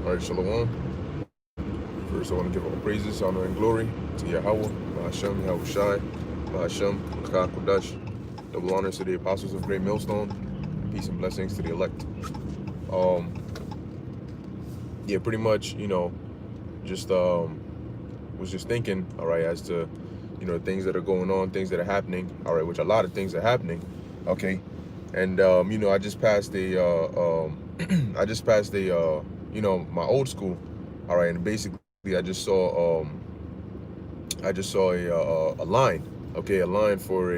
All right, shalom. First, I want to give all praises, honor, and glory to Yahweh, Bahashem, Yahweh Shai, Bahashem, Mekah Kodash. Double honors to the apostles of Great Millstone. Peace and blessings to the elect. Um, yeah, pretty much, just was just thinking, all right, as to, things that are going on, things that are happening, all right, which a lot of things are happening, okay, and I just passed my old school, all right, and basically I just saw a line, okay, a line for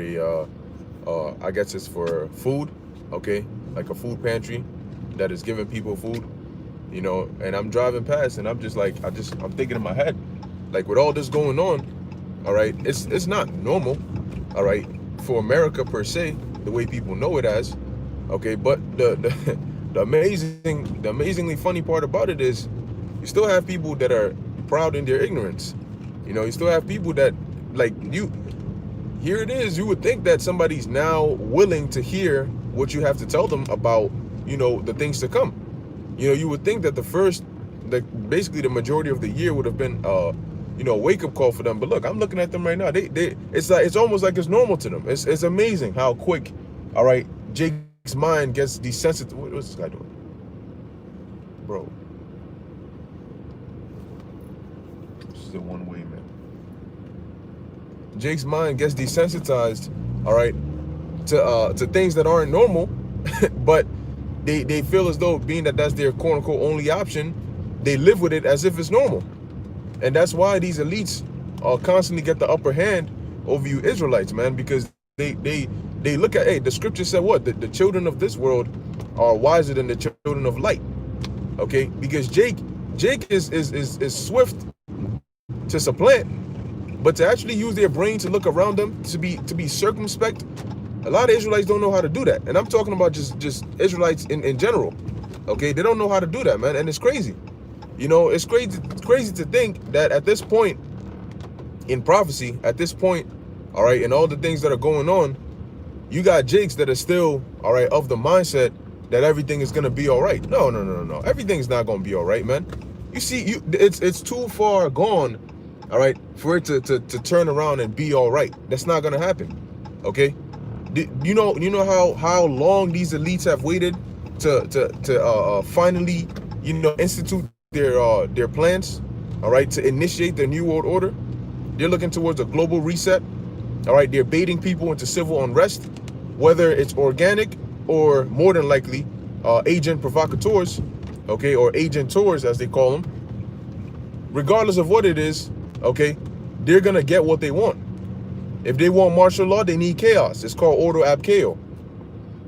I guess it's for food, okay, like a food pantry that is giving people food, and I'm driving past and I'm just like, I'm thinking in my head, like, with all this going on, all right, it's not normal, all right, for America per se, the way people know it as, okay, but the amazingly funny part about it is you still have people that are proud in their ignorance. You still have people that, like, here it is, you would think that somebody's now willing to hear what you have to tell them about, the things to come. You would think that basically the majority of the year would have been a wake-up call for them. But look, I'm looking at them right now. It's almost like it's normal to them. It's amazing how quick, all right, Jake's mind gets desensitized. What's this guy doing? Bro. This is a one-way, man. Jake's mind gets desensitized, all right, to things that aren't normal, but they feel as though, being that that's their quote-unquote only option, they live with it as if it's normal. And that's why these elites constantly get the upper hand over you Israelites, man, because they look at, hey, the scripture said what? The children of this world are wiser than the children of light. Okay? Because Jake is swift to supplant, but to actually use their brain to look around them, to be circumspect, a lot of Israelites don't know how to do that. And I'm talking about just Israelites in general. Okay? They don't know how to do that, man, and it's crazy. It's crazy to think that at this point in prophecy, at this point, all right, and all the things that are going on, you got Jakes that are still, all right, of the mindset that everything is going to be all right. No. Everything's not going to be all right, man. You see, it's too far gone, all right, for it to turn around and be all right. That's not going to happen, okay? You know how long these elites have waited to finally, institute their plans, all right, to initiate their new world order. They're looking towards a global reset, all right. They're baiting people into civil unrest, whether it's organic or, more than likely, agent provocateurs, okay, or agentors as they call them. Regardless of what it is, okay, they're gonna get what they want. If they want martial law, they need chaos. It's called ordo ab chaos,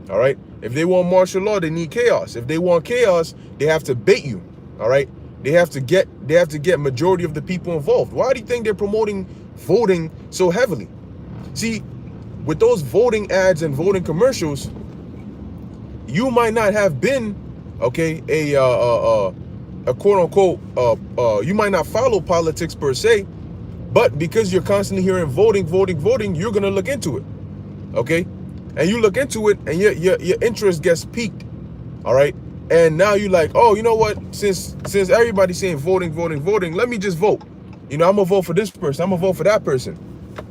all right. If they want martial law, they need chaos. If they want chaos, they have to bait you. All right, they have to get majority of the people involved. Why do you think they're promoting voting so heavily? See, with those voting ads and voting commercials, you might not have been, okay, a quote unquote you might not follow politics per se, but because you're constantly hearing voting, you're gonna look into it, okay, and you look into it, and your interest gets piqued, all right. And now you're like, oh, you know what? Since everybody's saying voting, let me just vote. I'm gonna vote for this person. I'm gonna vote for that person.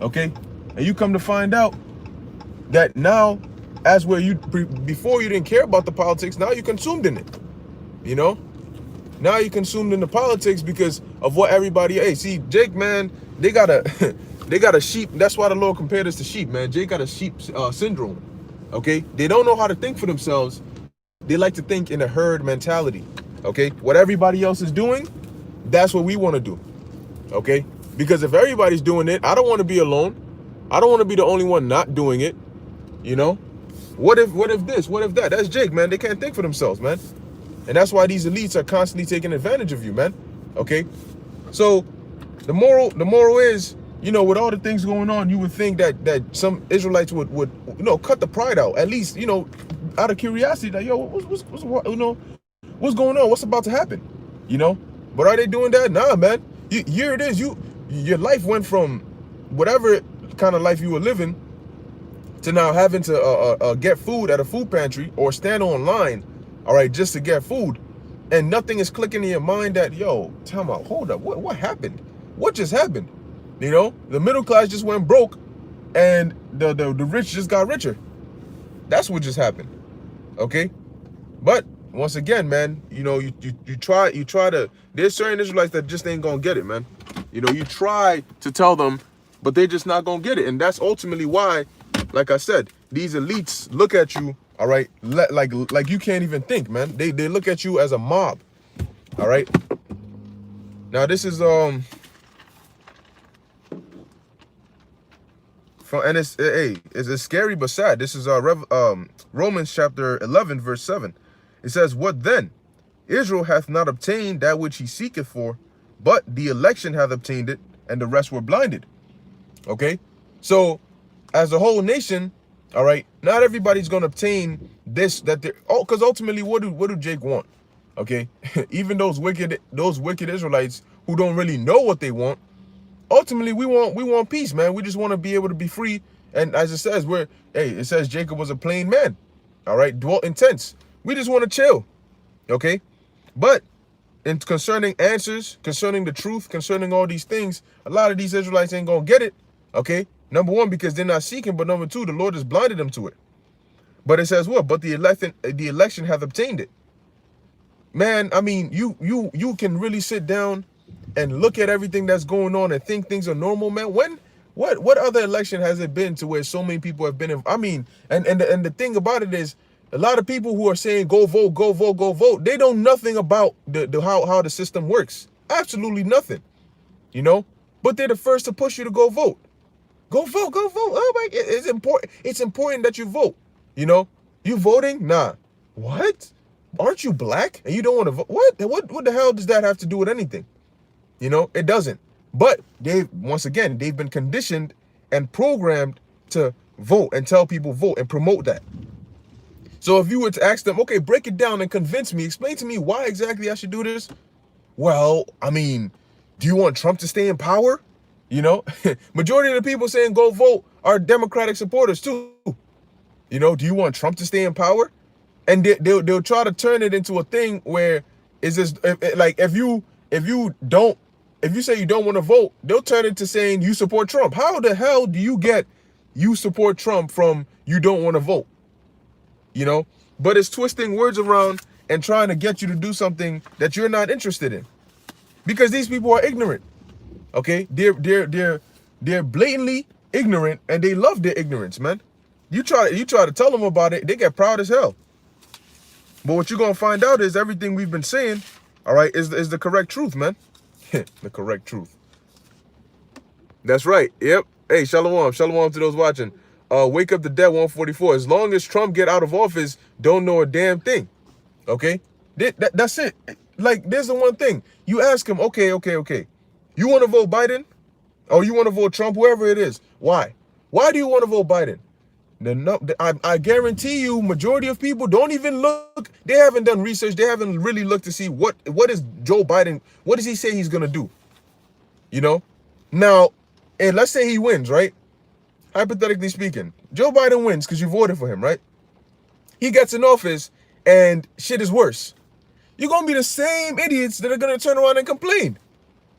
Okay? And you come to find out that now, as where before you didn't care about the politics, now you consumed in it. Now you consumed in the politics because of what everybody. Hey, see, Jake, man, they got a sheep. That's why the Lord compared us to sheep, man. Jake got a sheep syndrome. Okay? They don't know how to think for themselves. They like to think in a herd mentality, okay? What everybody else is doing, that's what we want to do, okay? Because if everybody's doing it, I don't want to be alone. I don't want to be the only one not doing it, What if this? What if that? That's Jake, man. They can't think for themselves, man. And that's why these elites are constantly taking advantage of you, man, okay? So the moral is, with all the things going on, you would think that some Israelites would cut the pride out, at least, out of curiosity, that, yo, what's going on? What's about to happen? But are they doing that? Nah, man. Here it is. Your life went from whatever kind of life you were living to now having to get food at a food pantry or stand online, all right, just to get food. and nothing is clicking in your mind that, yo, tell me, hold up, what happened? What just happened? You know, the middle class just went broke, and the rich just got richer. That's what just happened. Okay, but once again, man, you know, you try to. There's certain Israelites that just ain't gonna get it, man. You know, you try to tell them, but they're just not gonna get it, and that's ultimately why, like I said, these elites look at you, all right, like you can't even think, man. They look at you as a mob, all right. Now this is from, and it's scary but sad. This is Romans chapter 11 verse 7. It says, "What then? Israel hath not obtained that which he seeketh for, but the election hath obtained it, and the rest were blinded." Okay, so as a whole nation, all right, not everybody's gonna obtain this, that they're, oh, because ultimately, what do Jake want? Okay, even those wicked Israelites who don't really know what they want, ultimately we want peace, man. We just want to be able to be free. And as it says, it says Jacob was a plain man, all right, dwelt in tents. We just want to chill, okay? But in concerning answers, concerning the truth, concerning all these things, a lot of these Israelites ain't gonna get it, okay? Number one, because they're not seeking, but number two, the Lord has blinded them to it. But it says what? But the election hath obtained it. Man, I mean, you can really sit down and look at everything that's going on and think things are normal, man. What other election has it been to where so many people have been in? I mean, and the thing about it is, a lot of people who are saying go vote, go vote, go vote, they know nothing about how the system works. Absolutely nothing, you know. But they're the first to push you to go vote. Go vote, go vote. Oh my God, it's important. It's important that you vote. You know, you voting? Nah. What? Aren't you black and you don't want to vote? What the hell does that have to do with anything? You know, it doesn't. But they've been conditioned and programmed to vote and tell people vote and promote that. So if you were to ask them, okay, break it down and convince me, explain to me why exactly I should do this. Well, I mean, do you want Trump to stay in power? You know, majority of the people saying go vote are Democratic supporters too. You know, do you want Trump to stay in power? And they'll try to turn it into a thing where is this like if you say you don't want to vote, they'll turn it to saying you support Trump. How the hell do you get you support Trump from you don't want to vote? You know, but it's twisting words around and trying to get you to do something that you're not interested in, because these people are ignorant. Okay, they're blatantly ignorant, and they love their ignorance, man. You try to tell them about it, they get proud as hell. But what you're gonna find out is everything we've been saying, all right, is the correct truth, man. The correct truth. That's right. Yep. Hey, shalom to those watching. Wake Up the Dead 144. As long as Trump get out of office, don't know a damn thing. Okay? That's it. Like, there's the one thing. You ask him, okay. You want to vote Biden? Or you want to vote Trump? Whoever it is. Why? Why do you want to vote Biden? I guarantee you, majority of people don't even look. They haven't done research. They haven't really looked to see what is Joe Biden, what does he say he's going to do? You know? Now, and let's say he wins, right? Hypothetically speaking, Joe Biden wins because you voted for him, right? He gets in office and shit is worse. You're going to be the same idiots that are going to turn around and complain.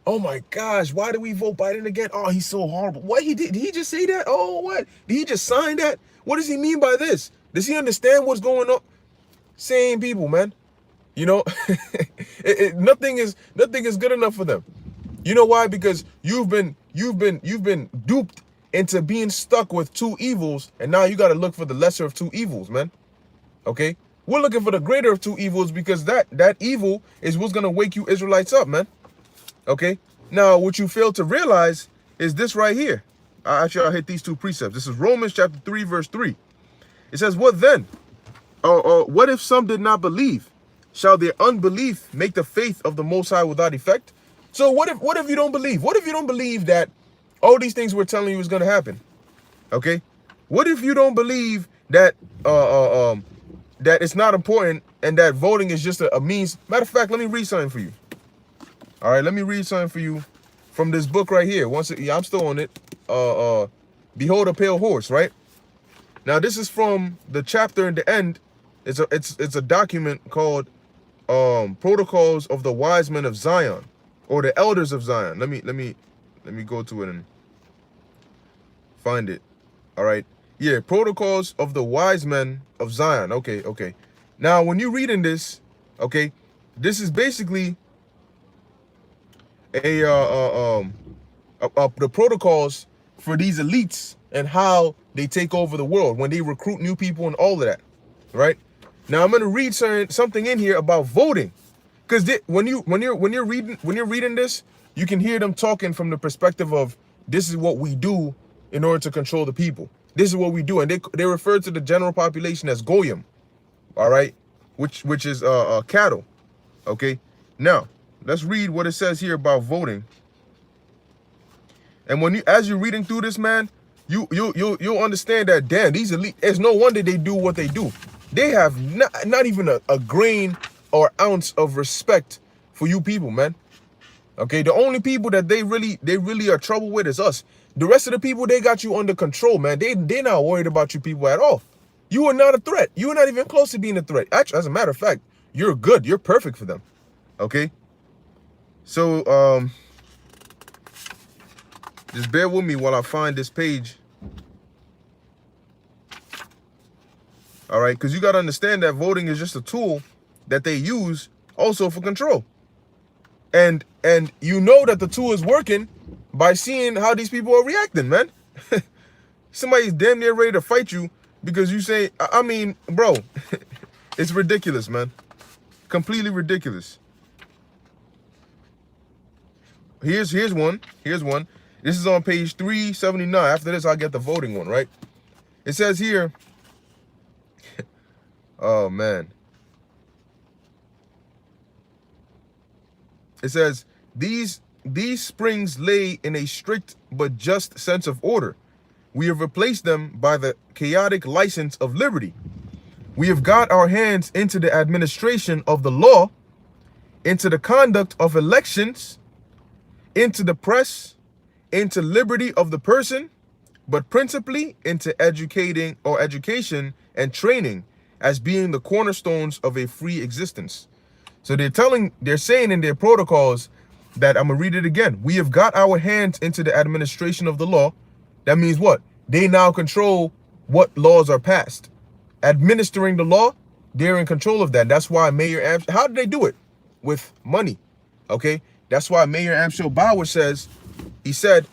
Oh my gosh, why did we vote Biden again? Oh, he's so horrible. What did he just say that? Oh, what? Did he just sign that? What does he mean by this? Does he understand what's going on? Same people, man. You know, nothing is good enough for them. You know why? Because you've been duped into being stuck with two evils, and now you got to look for the lesser of two evils, man. Okay? We're looking for the greater of two evils, because that evil is what's going to wake you Israelites up, man. Okay? Now, what you fail to realize is this right here. Actually, I'll hit these two precepts. This is Romans chapter 3, verse 3. It says, what then? What if some did not believe? Shall their unbelief make the faith of the Most High without effect? So what if you don't believe? What if you don't believe that all these things we're telling you is going to happen? Okay? What if you don't believe that that it's not important and that voting is just a means? Matter of fact, let me read something for you. All right, let me read something for you from this book right here. I'm still on it. Behold a Pale Horse, right? Now this is from the chapter in the end. It's a document called protocols of the wise men of Zion, or the elders of Zion. Let me go to it and find it. All right. Yeah, protocols of the wise men of Zion. Okay. Now, when you're reading this, okay, this is basically the protocols for these elites and how they take over the world when they recruit new people and all of that, right? Now I'm going to read something in here about voting, because when you're reading this, you can hear them talking from the perspective of, this is what we do in order to control the people. This is what we do, and they refer to the general population as goyim, all right, which is cattle. Okay, now let's read what it says here about voting. And as you're reading through this, man, you'll understand that, damn, these elite, it's no wonder they do what they do. They have not even a grain or ounce of respect for you people, man. Okay, the only people that they really are trouble with is us. The rest of the people, they got you under control, man. They're not worried about you people at all. You are not a threat. You are not even close to being a threat. Actually, as a matter of fact, you're good. You're perfect for them. Okay. So just bear with me while I find this page. All right, because you got to understand that voting is just a tool that they use also for control. And you know that the tool is working by seeing how these people are reacting, man. Somebody's damn near ready to fight you because you say, I mean, bro, it's ridiculous, man. Completely ridiculous. Here's one. This is on page 379. After this, I'll get the voting one, right? It says here, oh, man. It says, these springs lay in a strict but just sense of order. We have replaced them by the chaotic license of liberty. We have got our hands into the administration of the law, into the conduct of elections, into the press, into liberty of the person, but principally into education and training as being the cornerstones of a free existence. So they're saying in their protocols that, I'm gonna read it again. We have got our hands into the administration of the law. That means what? They now control what laws are passed. Administering the law, they're in control of that. That's why Mayor Amschel, how did they do it? With money, okay? That's why Mayor Amschel Bauer says, he said,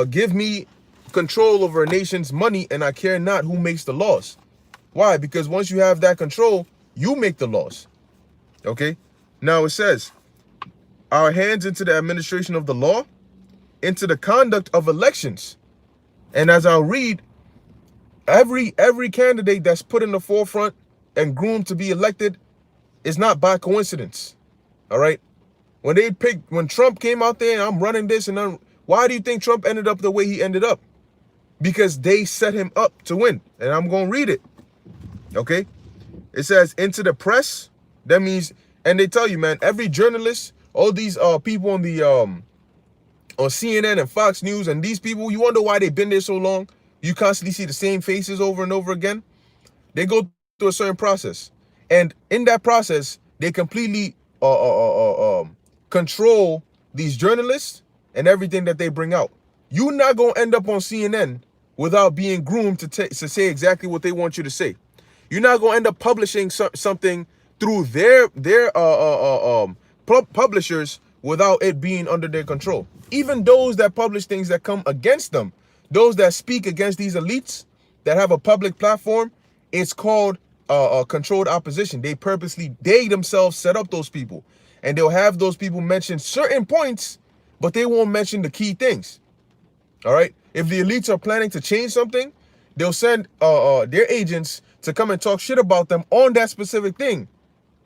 give me control over a nation's money and I care not who makes the laws. Why? Because once you have that control, you make the laws. Okay, now it says, our hands into the administration of the law, into the conduct of elections. And as I'll read, every candidate that's put in the forefront and groomed to be elected is not by coincidence. All right. When Trump came out there and I'm running this and why do you think Trump ended up the way he ended up? Because they set him up to win. And I'm going to read it. Okay. It says, into the press. That means, and they tell you, man, every journalist, all these people on the on CNN and Fox News, and these people, you wonder why they've been there so long. You constantly see the same faces over and over again. They go through a certain process, and in that process, they completely control these journalists and everything that they bring out. You're not gonna end up on CNN without being groomed to say exactly what they want you to say. You're not gonna end up publishing something through their publishers without it being under their control. Even those that publish things that come against them, those that speak against these elites that have a public platform, it's called controlled opposition. They themselves set up those people, and they'll have those people mention certain points, but they won't mention the key things. All right. If the elites are planning to change something, they'll send their agents to come and talk shit about them on that specific thing.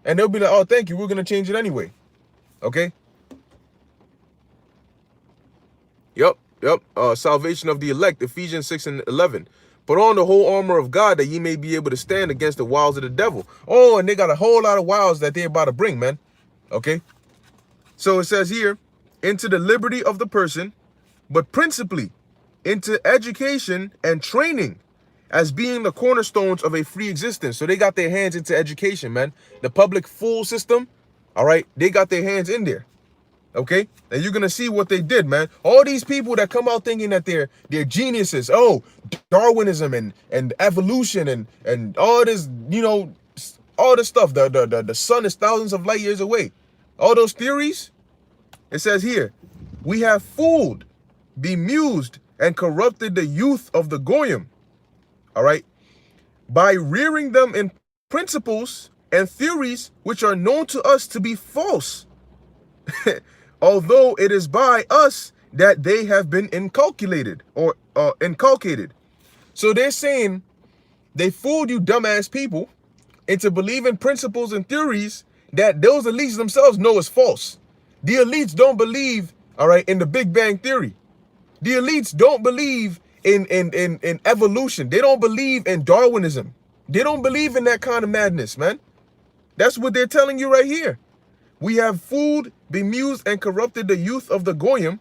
And they'll be like, oh, thank you, we're going to change it anyway. Okay? Yep. Salvation of the elect, Ephesians 6:11. Put on the whole armor of God that ye may be able to stand against the wiles of the devil. Oh, and they got a whole lot of wiles that they're about to bring, man. Okay? So it says here, into the liberty of the person, but principally into education and training as being the cornerstones of a free existence. So they got their hands into education, man. The public school system, all right, they got their hands in there. Okay, and you're gonna see what they did, man. All these people that come out thinking that they're geniuses. Oh, Darwinism and evolution and all this, you know, all this stuff. The sun is thousands of light years away. All those theories. It says here, we have fooled, bemused, and corrupted the youth of the Goyim. All right, by rearing them in principles and theories which are known to us to be false. Although it is by us that they have been inculcated. So they're saying they fooled you dumbass people into believing principles and theories that those elites themselves know is false. The elites don't believe, all right, in the Big Bang Theory. The elites don't believe in evolution. They don't believe in Darwinism. They don't believe in that kind of madness, man. That's what they're telling you right here. We have fooled, bemused, and corrupted the youth of the Goyim.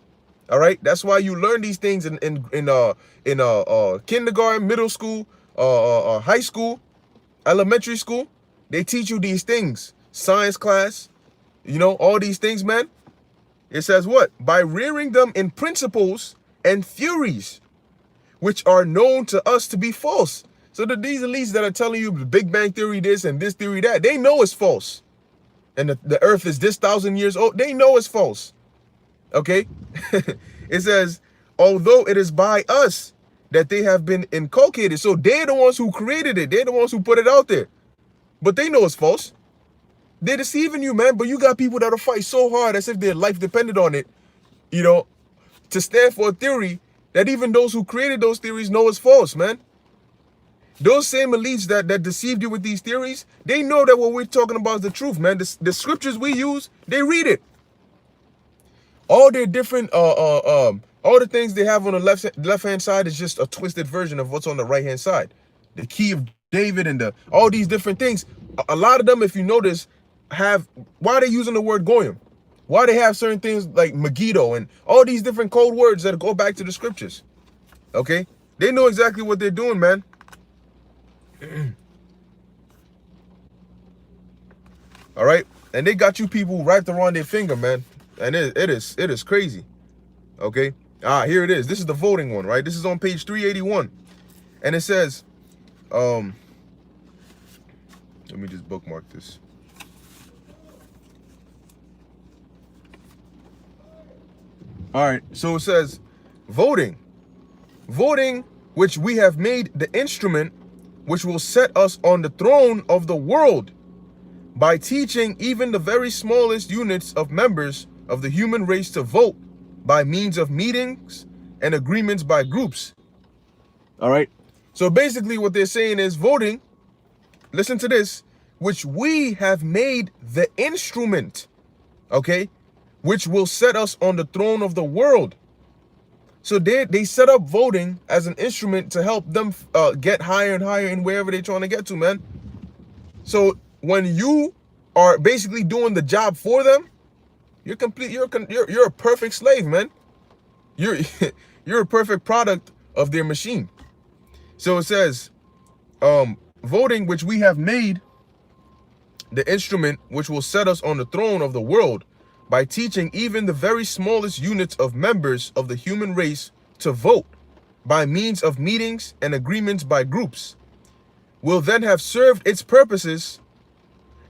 All right, that's why you learn these things in kindergarten, middle school, high school, elementary school. They teach you these things. Science class, you know, all these things, man. It says what? By rearing them in principles and theories, which are known to us to be false. So these elites that are telling you the Big Bang Theory this and this theory that, they know it's false. And the earth is this 1,000 years old. They know it's false. Okay? It says, although it is by us that they have been inculcated. So they're the ones who created it. They're the ones who put it out there. But they know it's false. They're deceiving you, man. But you got people that'll fight so hard as if their life depended on it, you know, to stand for a theory that even those who created those theories know is false, man. Those same elites that deceived you with these theories, they know that what we're talking about is the truth, man. The scriptures we use, they read it. All their different, all the things they have on the left-hand side is just a twisted version of what's on the right-hand side. The key of David and all these different things. A lot of them, if you notice, why are they using the word Goyim? Why they have certain things like Megiddo and all these different code words that go back to the scriptures. Okay? They know exactly what they're doing, man. All right, and they got you people wrapped around their finger, man, and it is crazy. Okay, here it is. This is the voting one, right? This is on page 381, and it says, let me just bookmark this. All right, so it says, voting, which we have made the instrument which will set us on the throne of the world by teaching even the very smallest units of members of the human race to vote by means of meetings and agreements by groups. All right. So basically what they're saying is voting, listen to this, which we have made the instrument, okay, which will set us on the throne of the world. So they set up voting as an instrument to help them get higher and higher in wherever they're trying to get to, man. So when you are basically doing the job for them, you're a perfect slave, man. You're a perfect product of their machine. So it says, voting, which we have made the instrument which will set us on the throne of the world by teaching even the very smallest units of members of the human race to vote by means of meetings and agreements by groups, will then have served its purposes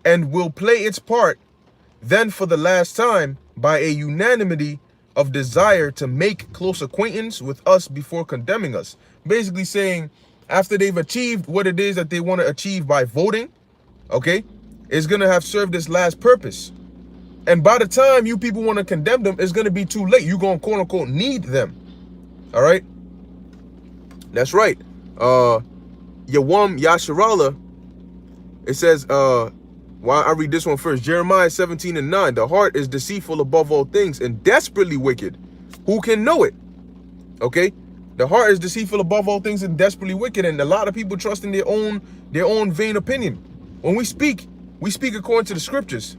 and will play its part then for the last time by a unanimity of desire to make close acquaintance with us before condemning us. Basically saying, after they've achieved what it is that they want to achieve by voting, okay, it's going to have served its last purpose. And by the time you people want to condemn them, it's going to be too late. You're going to, quote unquote, need them. All right. That's right. Yawam Yasharallah, it says, well, I read this one first. Jeremiah 17:9. The heart is deceitful above all things and desperately wicked. Who can know it? Okay. The heart is deceitful above all things and desperately wicked. And a lot of people trust in their own vain opinion. When we speak according to the scriptures.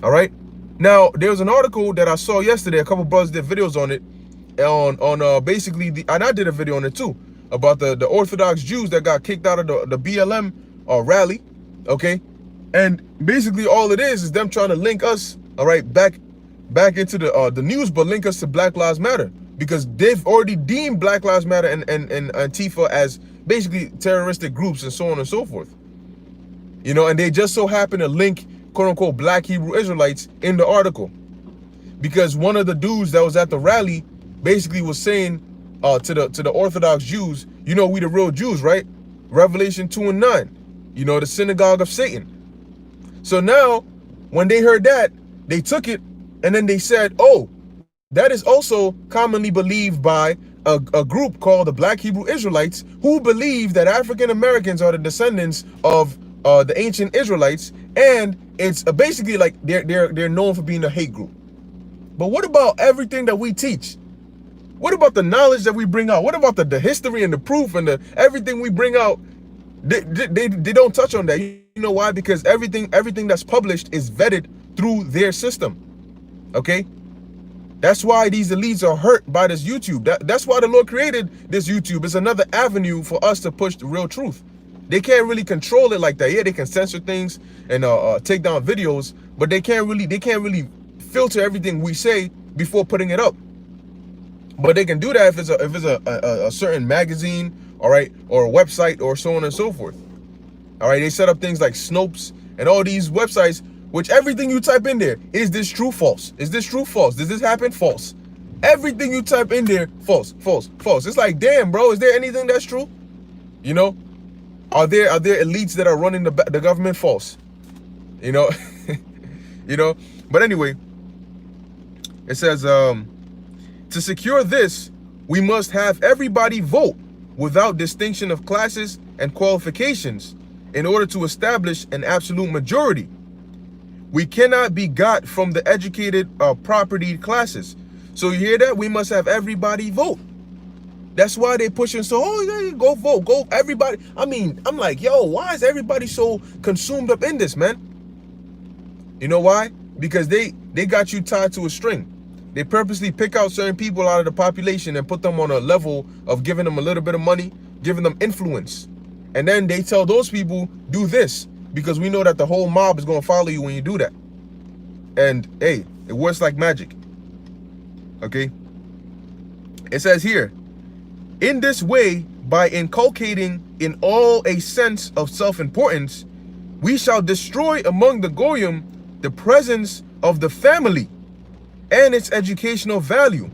All right. Now, there's an article that I saw yesterday. A couple brothers did videos on it, on basically and I did a video on it too, about the Orthodox Jews that got kicked out of the BLM rally, okay? And basically all it is them trying to link us, all right, back into the news, but link us to Black Lives Matter, because they've already deemed Black Lives Matter and Antifa as basically terroristic groups and so on and so forth. You know, and they just so happen to link quote unquote Black Hebrew Israelites in the article, because one of the dudes that was at the rally basically was saying to the Orthodox Jews, you know, we the real Jews, right? Revelation 2:9, you know, the synagogue of Satan. So now when they heard that, they took it and then they said, oh, that is also commonly believed by a group called the Black Hebrew Israelites, who believe that African Americans are the descendants of the ancient Israelites, and it's basically like they're known for being a hate group. But what about everything that we teach? What about the knowledge that we bring out? What about the history and the proof and everything we bring out? They don't touch on that. You know why? Because everything that's published is vetted through their system. Okay? That's why these elites are hurt by this YouTube. That's why the Lord created this YouTube. It's another avenue for us to push the real truth. They can't really control it like that. Yeah, they can censor things and take down videos, but they can't really filter everything we say before putting it up. But they can do that if it's a certain magazine, all right, or a website or so on and so forth. All right, they set up things like Snopes and all these websites, which everything you type in there, is this true, false? Is this true, false? Does this happen, false? Everything you type in there, false, false, false. It's like, damn, bro, is there anything that's true? You know, are there elites that are running the government? False. You know, you know. But anyway, it says, to secure this, we must have everybody vote without distinction of classes and qualifications in order to establish an absolute majority. We cannot be got from the educated property classes. So you hear that? We must have everybody vote. That's why they're pushing so, oh, yeah, go vote, go, everybody. I mean, I'm like, yo, why is everybody so consumed up in this, man? You know why? Because they got you tied to a string. They purposely pick out certain people out of the population and put them on a level of giving them a little bit of money, giving them influence. And then they tell those people, do this, because we know that the whole mob is going to follow you when you do that. And hey, it works like magic. Okay? It says here, in this way, by inculcating in all a sense of self-importance, we shall destroy among the Goyim the presence of the family and its educational value,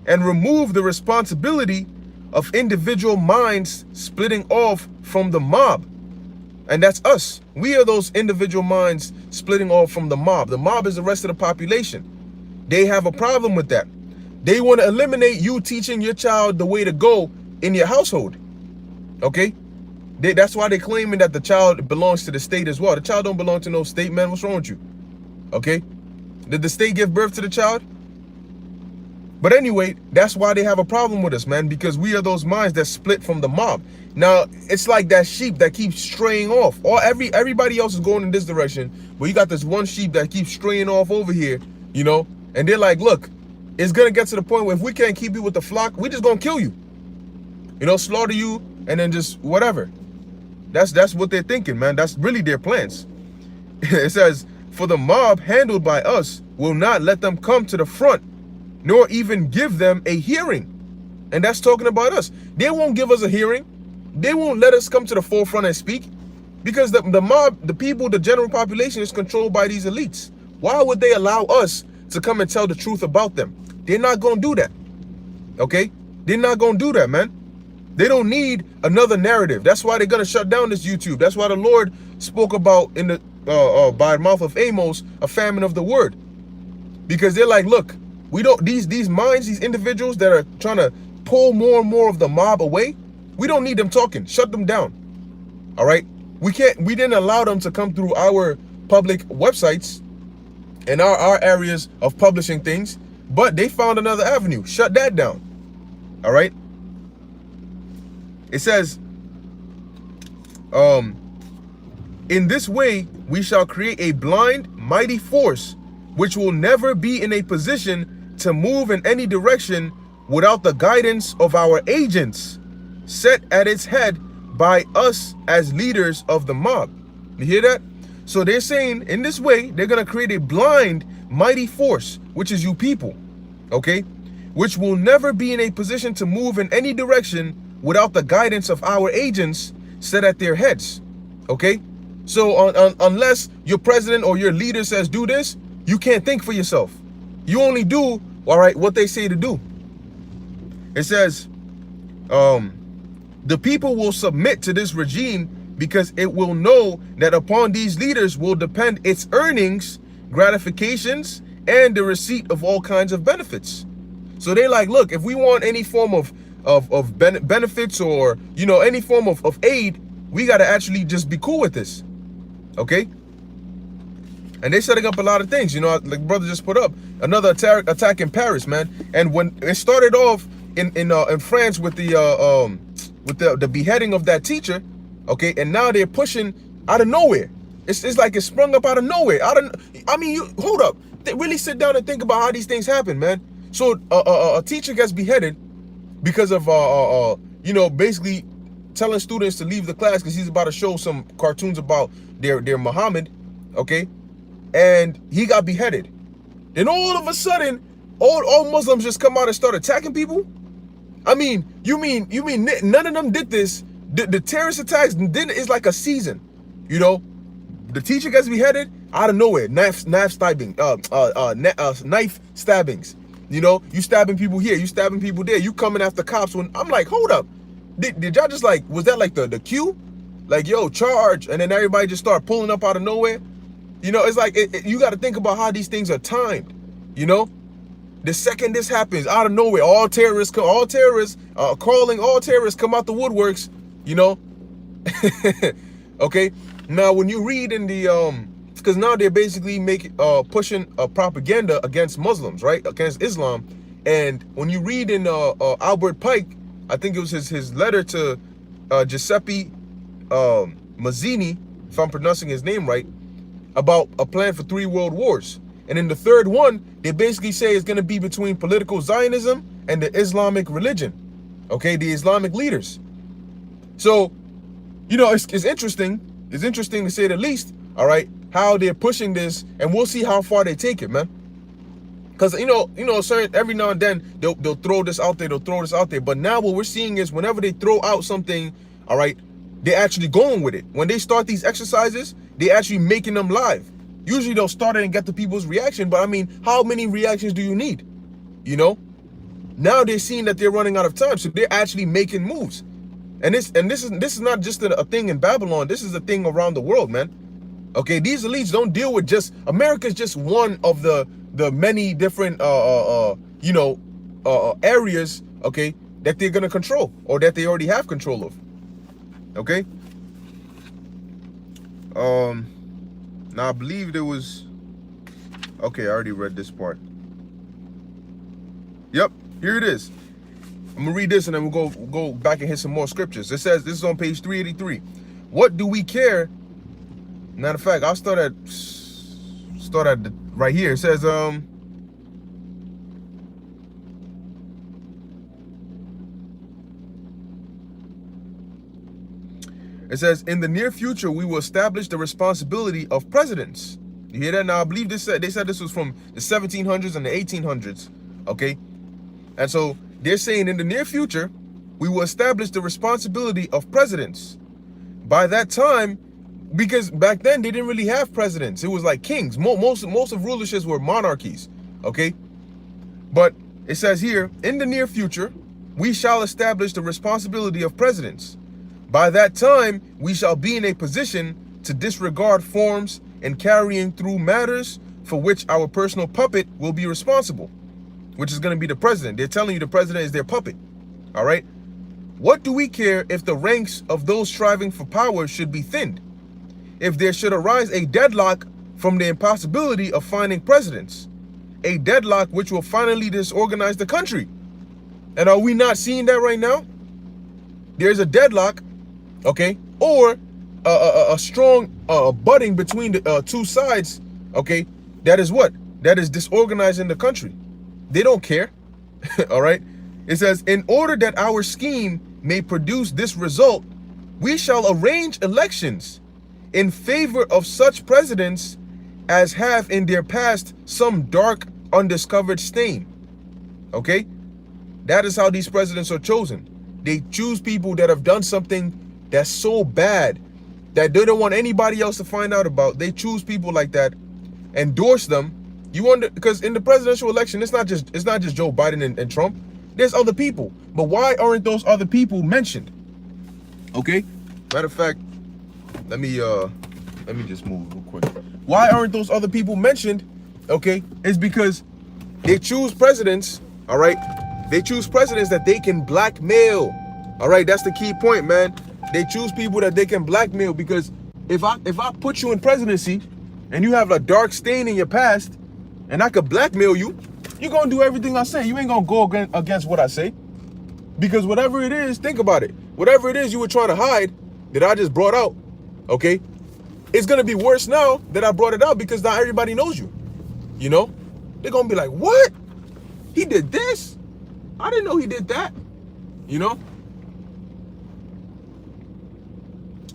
and remove the responsibility of individual minds splitting off from the mob. And that's us. We are those individual minds splitting off from the mob. The mob is the rest of the population. They have a problem with that. They want to eliminate you teaching your child the way to go in your household. Okay? That's why they're claiming that the child belongs to the state as well. The child don't belong to no state, man. What's wrong with you? Okay? Did the state give birth to the child? But anyway, that's why they have a problem with us, man, because we are those minds that split from the mob. Now, it's like that sheep that keeps straying off. Everybody else is going in this direction, but you got this one sheep that keeps straying off over here, you know? And they're like, look, it's going to get to the point where if we can't keep you with the flock, we just going to kill you. You know, slaughter you and then just whatever. That's what they're thinking, man. That's really their plans. It says, for the mob handled by us will not let them come to the front, nor even give them a hearing. And that's talking about us. They won't give us a hearing. They won't let us come to the forefront and speak, because the mob, the people, the general population is controlled by these elites. Why would they allow us to come and tell the truth about them? They're not going to do that. Okay? They're not going to do that, man. They don't need another narrative. That's why they're going to shut down this YouTube. That's why the Lord spoke about in the by the mouth of Amos, a famine of the word. Because they're like, look, we don't, these minds, these individuals that are trying to pull more and more of the mob away, we don't need them talking. Shut them down. All right? We didn't allow them to come through our public websites and our areas of publishing things, but they found another avenue. Shut that down. All right? It says, in this way, we shall create a blind, mighty force, which will never be in a position to move in any direction without the guidance of our agents, set at its head by us as leaders of the mob. You hear that? So they're saying in this way, they're going to create a blind, mighty force, which is you people, okay? Which will never be in a position to move in any direction without the guidance of our agents set at their heads, okay? So unless your president or your leader says do this, you can't think for yourself. You only do, all right, what they say to do. It says, the people will submit to this regime because it will know that upon these leaders will depend its earnings, gratifications, and the receipt of all kinds of benefits. So they're like, look, if we want any form of benefits or, you know, any form of aid, we got to actually just be cool with this. Okay? And they're setting up a lot of things, you know, like brother just put up another attack in Paris, man. And when it started off in France with the beheading of that teacher, okay, and now they're pushing out of nowhere. It's like it sprung up out of nowhere. I mean, you hold up. They really sit down and think about how these things happen, man. So a teacher gets beheaded because of you know, basically telling students to leave the class because he's about to show some cartoons about their Muhammad, okay, and he got beheaded. Then all of a sudden, all Muslims just come out and start attacking people. I mean, you mean none of them did this? The terrorist attacks it's like a season, you know. The teacher gets beheaded out of nowhere. Knife stabbings. You know, you stabbing people here, you stabbing people there, you coming after cops. When I'm like, hold up, did y'all just like, was that like the cue? Like, yo, charge, and then everybody just start pulling up out of nowhere? You know, it's like you got to think about how these things are timed. You know, the second this happens, out of nowhere, all terrorists come out the woodworks. You know, okay. Now, when you read in the because now they're basically pushing propaganda against Muslims, right? Against Islam. And when you read in Albert Pike, I think it was his letter to Giuseppe Mazzini, if I'm pronouncing his name right, about a plan for 3 world wars. And in the third one, they basically say it's going to be between political Zionism and the Islamic religion, okay, the Islamic leaders. So, you know, it's interesting. It's interesting to say the least, all right, how they're pushing this, and we'll see how far they take it, man. Because, you know, certain, every now and then they'll throw this out there, but now what we're seeing is whenever they throw out something, all right, they're actually going with it. When they start these exercises, they're actually making them live. Usually they'll start it and get the people's reaction, but I mean, how many reactions do you need? You know? Now they're seeing that they're running out of time, so they're actually making moves. And this is not just a thing in Babylon. This is a thing around the world, man. Okay, these elites don't deal with just America's just one of the many different areas, okay, that they're gonna control or that they already have control of. Okay. Now I believe there was. Okay, I already read this part. Yep, here it is. I'm gonna read this and then we'll go back and hit some more scriptures. It says, this is on page 383. What do we care? Matter of fact, I'll start at right here. It says, in the near future, we will establish the responsibility of presidents. You hear that? Now, I believe they said this was from the 1700s and the 1800s. Okay. And so they're saying in the near future, we will establish the responsibility of presidents. By that time, because back then they didn't really have presidents. It was like kings. Most of rulerships were monarchies. Okay. But it says here, in the near future, we shall establish the responsibility of presidents. By that time, we shall be in a position to disregard forms and carrying through matters for which our personal puppet will be responsible, which is going to be the president. They're telling you the president is their puppet. All right. What do we care if the ranks of those striving for power should be thinned? If there should arise a deadlock from the impossibility of finding presidents, a deadlock which will finally disorganize the country. And are we not seeing that right now? There's a deadlock, okay, or a strong budding between the two sides, okay, that is what? That is disorganizing the country. They don't care, all right? It says, in order that our scheme may produce this result, we shall arrange elections in favor of such presidents as have in their past some dark undiscovered stain. Okay? That is how these presidents are chosen. They choose people that have done something that's so bad that they don't want anybody else to find out about. They choose people like that, endorse them. You wonder, because in the presidential election, it's not just Joe Biden and Trump. There's other people. But why aren't those other people mentioned? Okay? Matter of fact, let me just move real quick. Why aren't those other people mentioned? Okay? It's because they choose presidents, all right? They choose presidents that they can blackmail. All right, that's the key point, man. They choose people that they can blackmail, because if I put you in presidency and you have a dark stain in your past and I could blackmail you, you're going to do everything I say. You ain't going to go against what I say. Because whatever it is, think about it. Whatever it is you were trying to hide that I just brought out, okay, it's going to be worse now that I brought it out, because now everybody knows you. You know? They're going to be like, what? He did this? I didn't know he did that. You know?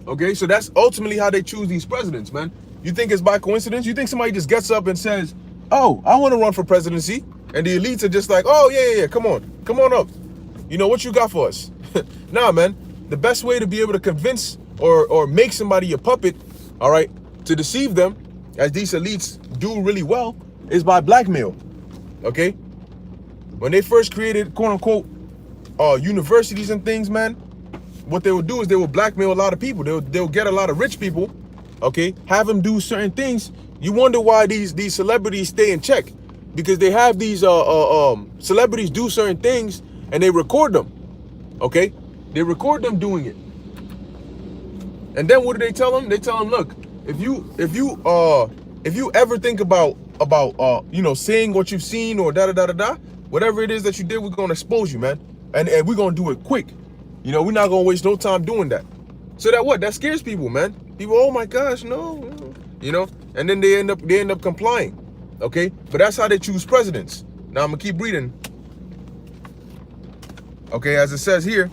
Okay, so that's ultimately how they choose these presidents, man. You think it's by coincidence? You think somebody just gets up and says, oh, I want to run for presidency, and the elites are just like, oh, yeah, come on up. You know, what you got for us? Nah, man, the best way to be able to convince or make somebody a puppet, all right, to deceive them, as these elites do really well, is by blackmail, okay? When they first created, quote unquote, universities and things, man, what they would do is they would blackmail a lot of people. They'll get a lot of rich people, okay, have them do certain things. You wonder why these celebrities stay in check, because they have these celebrities do certain things and they record them, okay? They record them doing it. And then what do they tell them? They tell them, look, if you ever think about you know, saying what you've seen or whatever it is that you did, we're gonna expose you, man, and we're gonna do it quick. You know, we're not gonna waste no time doing that. So that scares people, man. People, oh my gosh, no, you know, and then they end up complying. Okay, but that's how they choose presidents. Now I'm gonna keep reading. Okay, as it says here,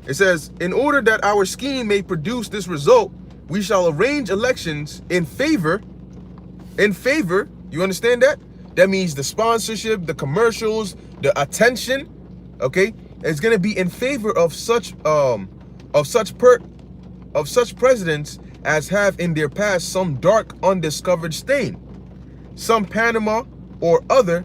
it says, in order that our scheme may produce this result, we shall arrange elections in favor. You understand that? That means the sponsorship, the commercials, the attention, okay, is going to be in favor of such presidents as have in their past some dark undiscovered stain, some Panama or other.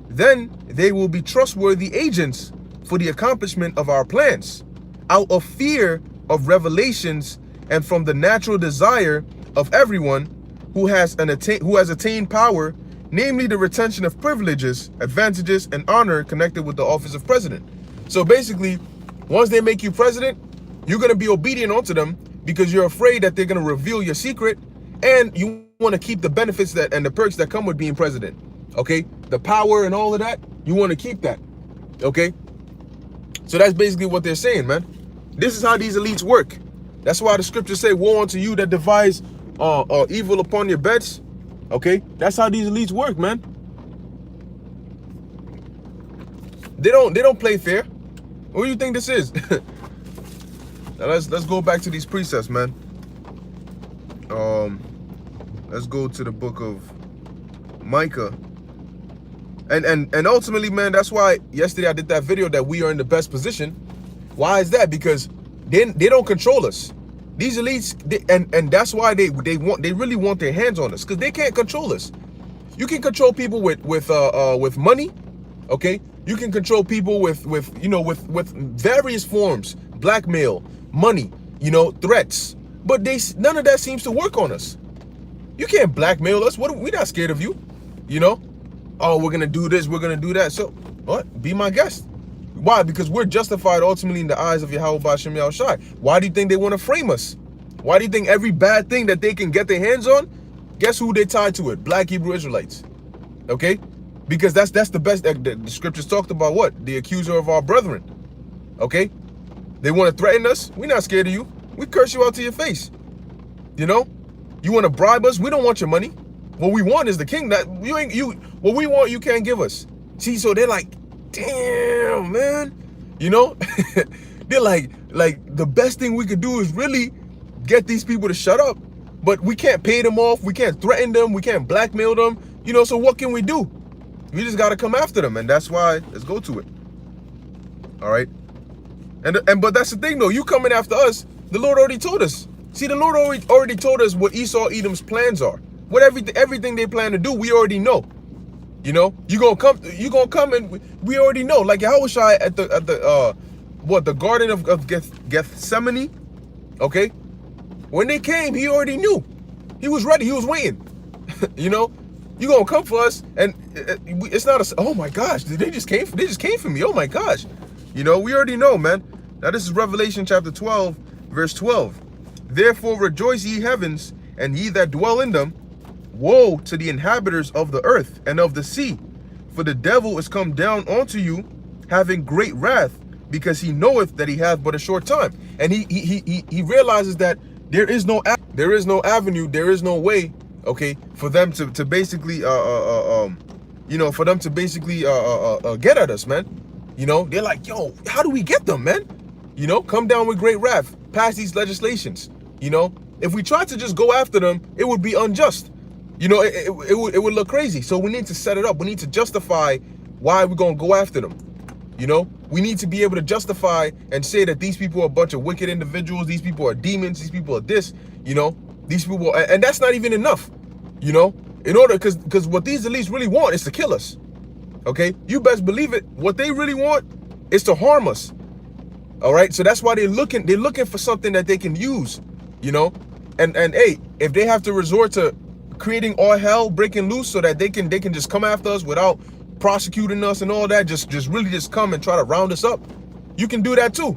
Then they will be trustworthy agents for the accomplishment of our plans, out of fear of revelations and from the natural desire of everyone who has attained power, namely the retention of privileges, advantages, and honor connected with the office of president. So basically, once they make you president, you're going to be obedient unto them because you're afraid that they're going to reveal your secret, and you want to keep the benefits that and the perks that come with being president. Okay? The power and all of that, you want to keep that. Okay? So that's basically what they're saying, man. This is how these elites work. That's why the scriptures say, woe unto you that devise evil upon your beds. Okay? That's how these elites work, man. They don't play fair. What do you think this is? Now let's go back to these precepts, man. Let's go to the book of Micah. And ultimately, man, that's why yesterday I did that video that we are in the best position. Why is that? Because they don't control us. These elites, and that's why they really want their hands on us, because they can't control us. You can control people with money, okay? You can control people with various forms, blackmail, money, threats. But none of that seems to work on us. You can't blackmail us. We're not scared of you, Oh, we're gonna do this, we're gonna do that. So what? Be my guest. Why? Because we're justified ultimately in the eyes of Yahweh B'Shem Yahushai. Why do you think they want to frame us? Why do you think every bad thing that they can get their hands on, guess who they tied to it? Black Hebrew Israelites. Okay? Because that's the best. The scriptures talked about what? The accuser of our brethren. Okay? They want to threaten us. We're not scared of you. We curse you out to your face. You want to bribe us? We don't want your money. What we want is the king. What we want, you can't give us. See, so they're like, damn, man. they're like the best thing we could do is really get these people to shut up. But we can't pay them off. We can't threaten them. We can't blackmail them. You know, so what can we do? We just got to come after them. And that's why, let's go to it. All right. But that's the thing, though. You coming after us, the Lord already told us. See, the Lord already told us what Esau, Edom's plans are. What everything they plan to do, we already know. You know, you gonna come and we already know. Like Yahushua at the Garden of Gethsemane, okay? When they came, he already knew. He was ready. He was waiting. You know, you gonna come for us, and it's not a. Oh my gosh, they just came for me. Oh my gosh, you know, we already know, man. Now this is Revelation chapter 12, verse 12. Therefore rejoice, ye heavens, and ye that dwell in them. Woe to the inhabitants of the earth and of the sea, for the devil is come down unto you, having great wrath, because he knoweth that he hath but a short time. And he realizes that there is no avenue, there is no way, okay, for them to basically you know, for them to basically get at us, man. You know, they're like, yo, how do we get them, man? You know, come down with great wrath, pass these legislations. You know, if we try to just go after them, it would be unjust. You know, it would look crazy. So we need to set it up. We need to justify why we're going to go after them. You know, we need to be able to justify and say that these people are a bunch of wicked individuals. These people are demons. These people are this, you know, these people. And that's not even enough, you know, in order, because what these elites really want is to kill us. OK, you best believe it. What they really want is to harm us. All right. So that's why they're looking for something that they can use, you know, and hey, if they have to resort to creating all hell breaking loose so that they can just come after us without prosecuting us and all that, just really just come and try to round us up, you can do that too.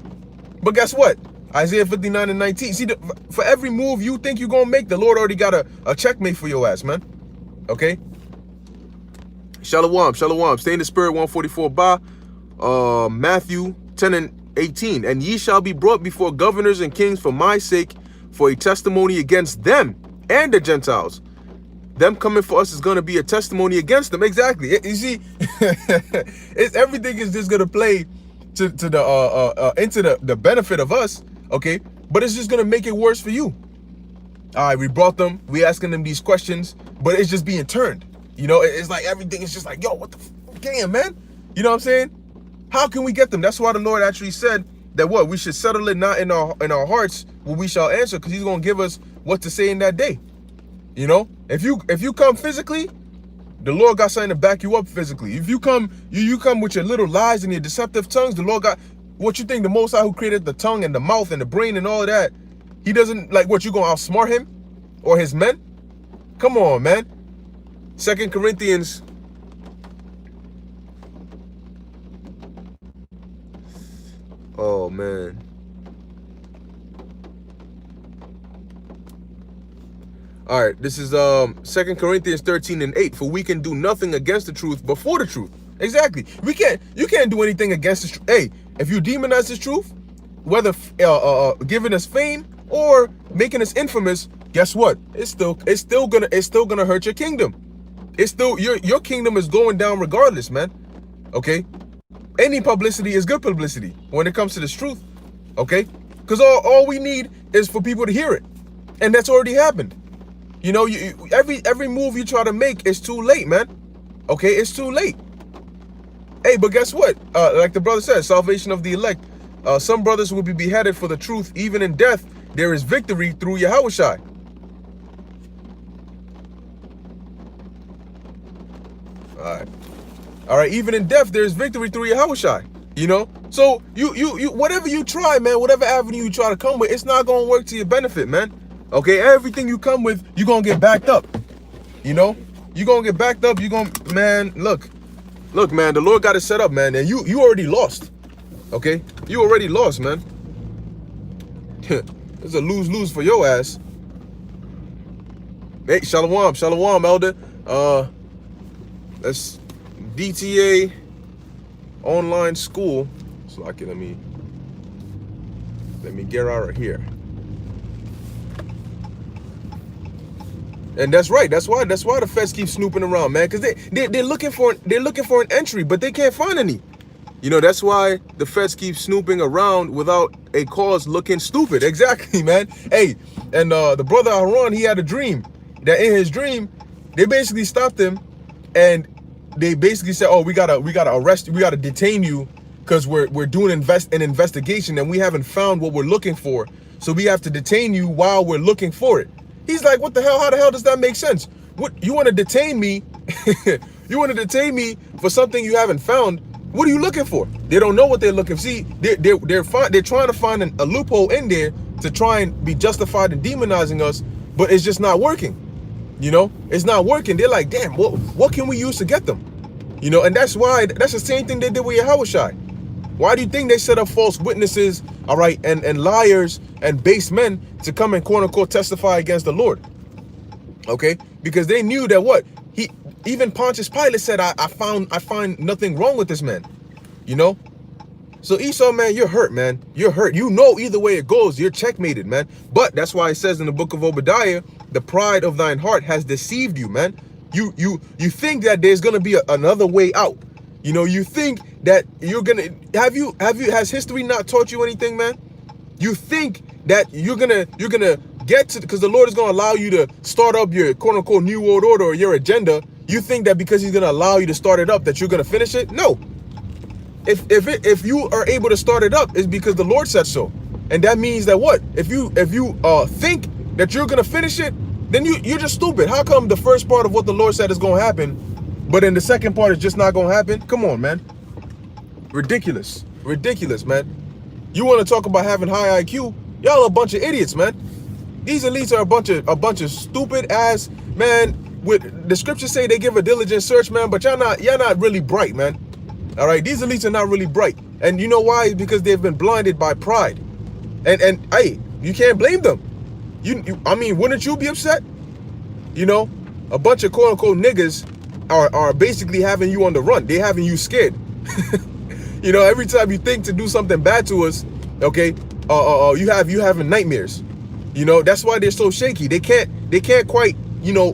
But guess what? Isaiah 59:19. See, for every move you think you're gonna make, the Lord already got a checkmate for your ass, man. Okay. Shalom. Stay in the spirit. 144 ba. Matthew 10:18. And ye shall be brought before governors and kings for my sake, for a testimony against them and the Gentiles. Them coming for us is going to be a testimony against them. Exactly. You see, everything is just going to play to the into the benefit of us. Okay, but it's just going to make it worse for you. All right, we brought them. We asking them these questions, but it's just being turned. You know, it's like everything is just like, yo, what the damn, man. You know what I'm saying? How can we get them? That's why the Lord actually said that what we should settle it not in our hearts, what we shall answer, because He's going to give us what to say in that day. You know, if you come physically, the Lord got something to back you up physically. If you come, you come with your little lies and your deceptive tongues, the Lord got what you think the Most High, who created the tongue and the mouth and the brain and all of that, He doesn't like what you gonna outsmart Him or His men? Come on, man. 2 Corinthians. Oh man. All right, this is 2 Corinthians 13:8. For we can do nothing against the truth but for the truth. Exactly. You can't do anything against the truth. Hey, if you demonize the truth, whether giving us fame or making us infamous, guess what? It's still gonna hurt your kingdom. It's still your kingdom is going down regardless, man. Okay? Any publicity is good publicity when it comes to this truth. Okay? Because all we need is for people to hear it. And that's already happened. You know, every move you try to make is too late, man. Okay, it's too late. Hey, but guess what? Like the brother said, salvation of the elect. Some brothers will be beheaded for the truth. Even in death, there is victory through Yahushua. All right. Even in death, there is victory through Yahushua. You know, so you whatever you try, man, whatever avenue you try to come with, it's not gonna work to your benefit, man. Okay, everything you come with, you're gonna get backed up. You know, you're gonna get backed up. You're gonna, man, look, man, the Lord got it set up, man, and you already lost. Okay, you already lost, man. It's a lose-lose for your ass. Hey, shalom, elder. That's DTA online school. So I can let me get out of here. And that's right. That's why the feds keep snooping around, man. Because they're looking for an entry, but they can't find any. You know, that's why the feds keep snooping around without a cause, looking stupid. Exactly, man. Hey, and the brother Aaron, he had a dream that in his dream, they basically stopped him and they basically said, oh, we gotta arrest you, we gotta detain you because we're doing an investigation and we haven't found what we're looking for. So we have to detain you while we're looking for it. He's like, what the hell? How the hell does that make sense? What, you want to detain me? You want to detain me for something you haven't found? What are you looking for? They don't know what they're looking for. See, they're trying to find a loophole in there to try and be justified in demonizing us, but it's just not working. You know, it's not working. They're like, damn, what can we use to get them? You know, and that's the same thing they did with Yahushua. Why do you think they set up false witnesses, all right, and liars and base men to come and quote unquote testify against the Lord? Okay, because they knew that what even Pontius Pilate said, I find nothing wrong with this man. You know, so Esau, man, you're hurt, man. You're hurt. You know, either way it goes, you're checkmated, man. But that's why it says in the book of Obadiah, the pride of thine heart has deceived you, man. You think that there's gonna be another way out. You know, you think that you're gonna has history not taught you anything, man? You think that you're gonna get to, because the Lord is gonna allow you to start up your quote unquote new world order or your agenda. You think that because he's gonna allow you to start it up that you're gonna finish it? No. If you are able to start it up, it's because the Lord said so. And that means that what? If you think that you're gonna finish it, then you're just stupid. How come the first part of what the Lord said is gonna happen, but then the second part is just not gonna happen? Come on, man. Ridiculous. Ridiculous, man. You want to talk about having high IQ? Y'all a bunch of idiots, man. These elites are a bunch of stupid ass, man. With the scriptures say they give a diligent search, man, but y'all not really bright, man. All right, these elites are not really bright. And you know why? It's because they've been blinded by pride. And hey, you can't blame them. I mean, wouldn't you be upset? You know, a bunch of quote unquote niggas are basically having you on the run. They're having you scared. You know, every time you think to do something bad to us, okay, you having nightmares. You know, that's why they're so shaky. They can't quite, you know,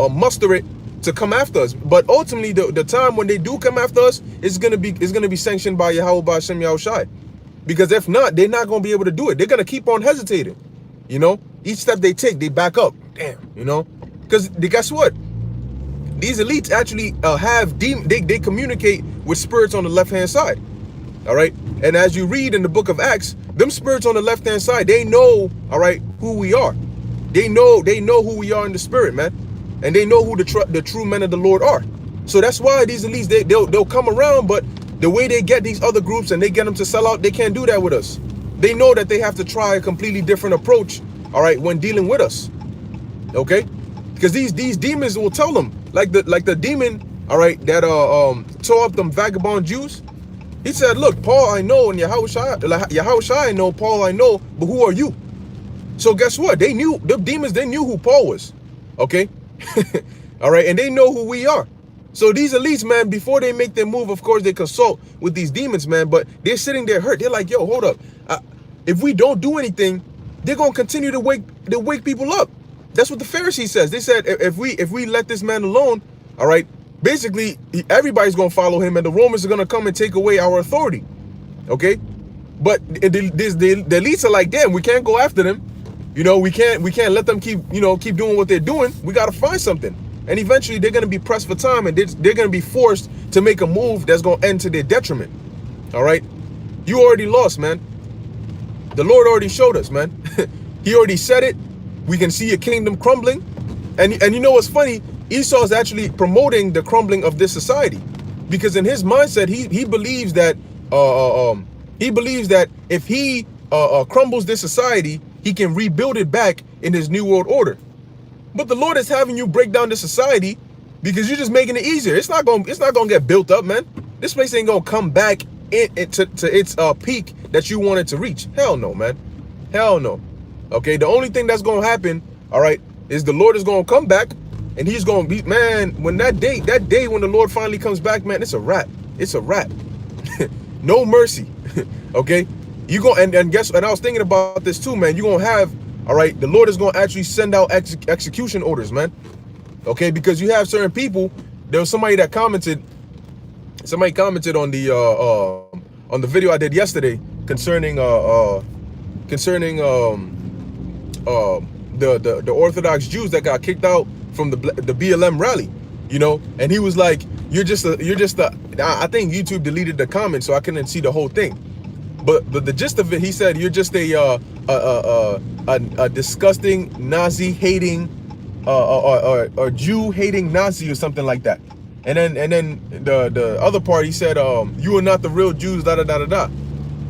muster it to come after us. But ultimately, the time when they do come after us is gonna be sanctioned by Yahweh B'Shem Yahushai. Because if not, they're not gonna be able to do it. They're gonna keep on hesitating. You know, each step they take, they back up. Damn, you know, because guess what? These elites actually they communicate with spirits on the left-hand side. All right. And as you read in the book of Acts, them spirits on the left-hand side, they know, all right, who we are. They know who we are in the spirit, man. And they know who the true men of the Lord are. So that's why these elites, they'll come around, but the way they get these other groups and they get them to sell out, they can't do that with us. They know that they have to try a completely different approach, all right, when dealing with us. Okay? Because these demons will tell them, like the demon, all right, that tore up them vagabond Jews. He said, look, Paul I know, and Yahushua I know, Paul I know, but who are you? So guess what? They knew, the demons, they knew who Paul was. Okay? All right, and they know who we are. So these elites, man, before they make their move, of course, they consult with these demons, man, but they're sitting there hurt. They're like, yo, hold up. If we don't do anything, they're going to continue to wake people up. That's what the Pharisees says. They said, if we let this man alone, all right, basically, everybody's going to follow him, and the Romans are going to come and take away our authority. Okay? But the elites are like, damn, we can't go after them. You know, we can't let them keep doing what they're doing. We got to find something. And eventually, they're going to be pressed for time, and they're going to be forced to make a move that's going to end to their detriment. All right? You already lost, man. The Lord already showed us, man. He already said it. We can see your kingdom crumbling. And you know what's funny? Esau is actually promoting the crumbling of this society, because in his mindset, he believes that if he crumbles this society, he can rebuild it back in his new world order. But the Lord is having you break down this society because you're just making it easier. It's not gonna get built up, man. This place ain't gonna come back to its peak that you wanted to reach. Hell no, man. Hell no. Okay, the only thing that's gonna happen, all right, is the Lord is gonna come back. And he's going to be, man, when that day when the Lord finally comes back, man, it's a wrap. It's a wrap. No mercy. Okay? You go and guess, and I was thinking about this too, man. You're going to have, all right, the Lord is going to actually send out execution orders, man. Okay? Because you have certain people. There was somebody commented on the on the video I did yesterday concerning the Orthodox Jews that got kicked out from the BLM rally, you know, and he was like, you're just a I think YouTube deleted the comment, so I couldn't see the whole thing. But the gist of it, he said, you're just a disgusting Nazi hating or Jew hating Nazi or something like that. And then the other part, he said, you are not the real Jews, da da da da da.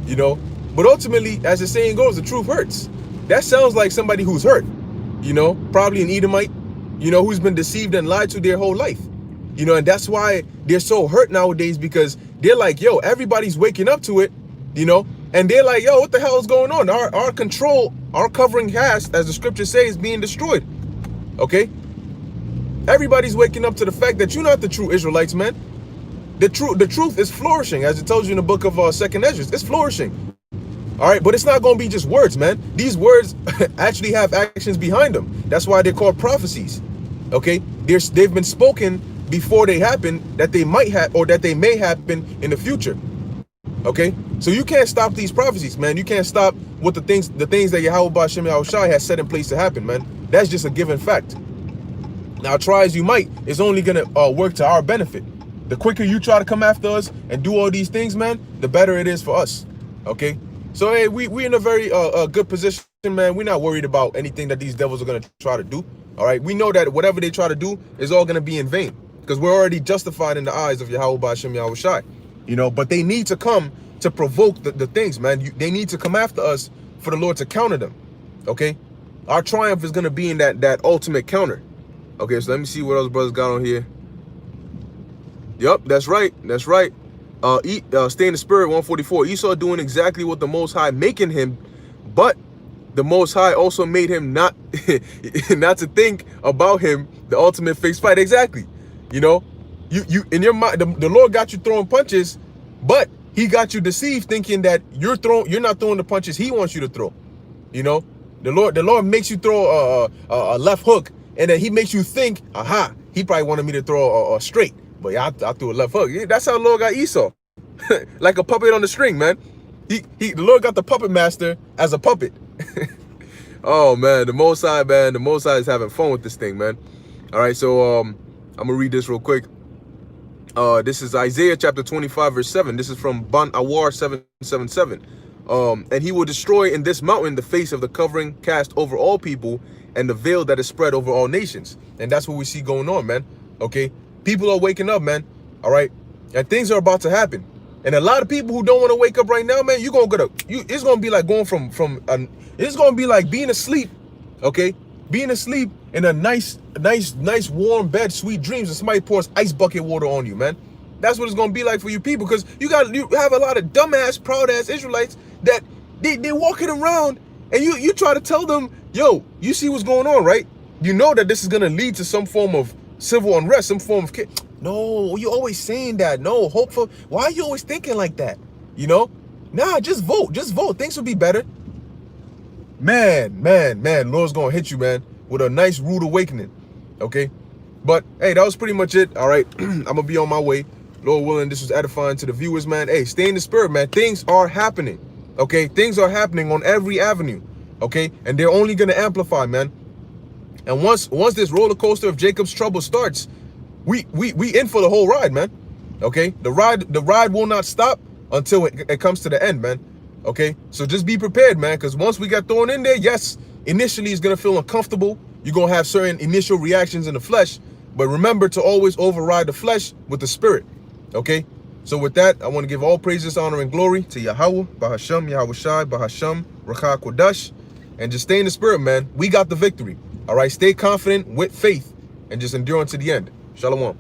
You know, but ultimately, as the saying goes, the truth hurts. That sounds like somebody who's hurt, you know, probably an Edomite, you know, who's been deceived and lied to their whole life. You know, and that's why they're so hurt nowadays, because they're like, yo, everybody's waking up to it, you know, and they're like, yo, what the hell is going on? Our control, our covering cast, as the scripture says, is being destroyed. Okay? Everybody's waking up to the fact that you're not the true Israelites, man. The truth is flourishing, as it tells you in the book of 2nd Esdras. It's flourishing. All right, but it's not going to be just words, man. These words actually have actions behind them. That's why they're called prophecies. Okay? They've been spoken before they happen, that they might have, or that they may happen in the future. Okay, so you can't stop these prophecies, man. You can't stop what the things that Yahweh B'Shem Yahushai has set in place to happen, man. That's just a given fact. Now, try as you might, it's only gonna work to our benefit. The quicker you try to come after us and do all these things, man, the better it is for us. Okay, so hey, we in a very good position, man. We're not worried about anything that these devils are gonna try to do. All right, we know that whatever they try to do is all gonna be in vain, because we're already justified in the eyes of Yahweh B'Shem Yahushai. You know, but they need to come to provoke the things, man. They need to come after us for the Lord to counter them. Okay, our triumph is gonna be in that ultimate counter. Okay, so let me see what else brothers got on here. Yep, that's right. That's right. Stay in the spirit, 144. Esau doing exactly what the Most High making him, but the Most High also made him not not to think about him, the ultimate fixed fight. Exactly. You know, you in your mind, the Lord got you throwing punches, but he got you deceived thinking that you're not throwing the punches he wants you to throw. You know, the Lord makes you throw a left hook, and then he makes you think, aha, he probably wanted me to throw a straight, but yeah, I threw a left hook. Yeah, that's how the Lord got Esau, like a puppet on the string, man. The Lord got the puppet master as a puppet. Oh man, the Most High, man, the Most High is having fun with this thing, man. All right, so I'm gonna read this real quick. This is Isaiah chapter 25 verse 7. This is from Ban Awar 777. And he will destroy in this mountain the face of the covering cast over all people, and the veil that is spread over all nations. And that's what we see going on, man. Okay, people are waking up, man. All right, and things are about to happen. And a lot of people who don't want to wake up right now, man, it's gonna be like going it's gonna be like being asleep. Okay, being asleep in a nice warm bed, sweet dreams, and somebody pours ice bucket water on you, man. That's what it's gonna be like for you people, because you have a lot of dumbass, proud ass Israelites that they walking around, and you try to tell them, yo, you see what's going on, right? You know that this is gonna lead to some form of civil unrest, some form of no, you always saying that. No, hopeful. Why are you always thinking like that? You know, nah, just vote, things will be better. Man, Lord's gonna hit you, man, with a nice rude awakening. Okay, but hey, that was pretty much it. All right, I'm gonna be on my way, Lord willing. This was edifying to the viewers, man. Hey, stay in the spirit, man. Things are happening. Okay, things are happening on every avenue. Okay, and they're only gonna amplify, man. And once this roller coaster of Jacob's trouble starts, we in for the whole ride, man. Okay, the ride will not stop until it comes to the end, man. Okay, so just be prepared, man, because once we got thrown in there, yes, initially it's gonna feel uncomfortable. You're gonna have certain initial reactions in the flesh, but remember to always override the flesh with the spirit. Okay, so with that, I want to give all praises, honor, and glory to Yahweh B'Hashem Yahushai B'Hashem Rakha Kodash, and just stay in the spirit, man. We got the victory. All right, stay confident with faith and just endure unto the end. Shalom.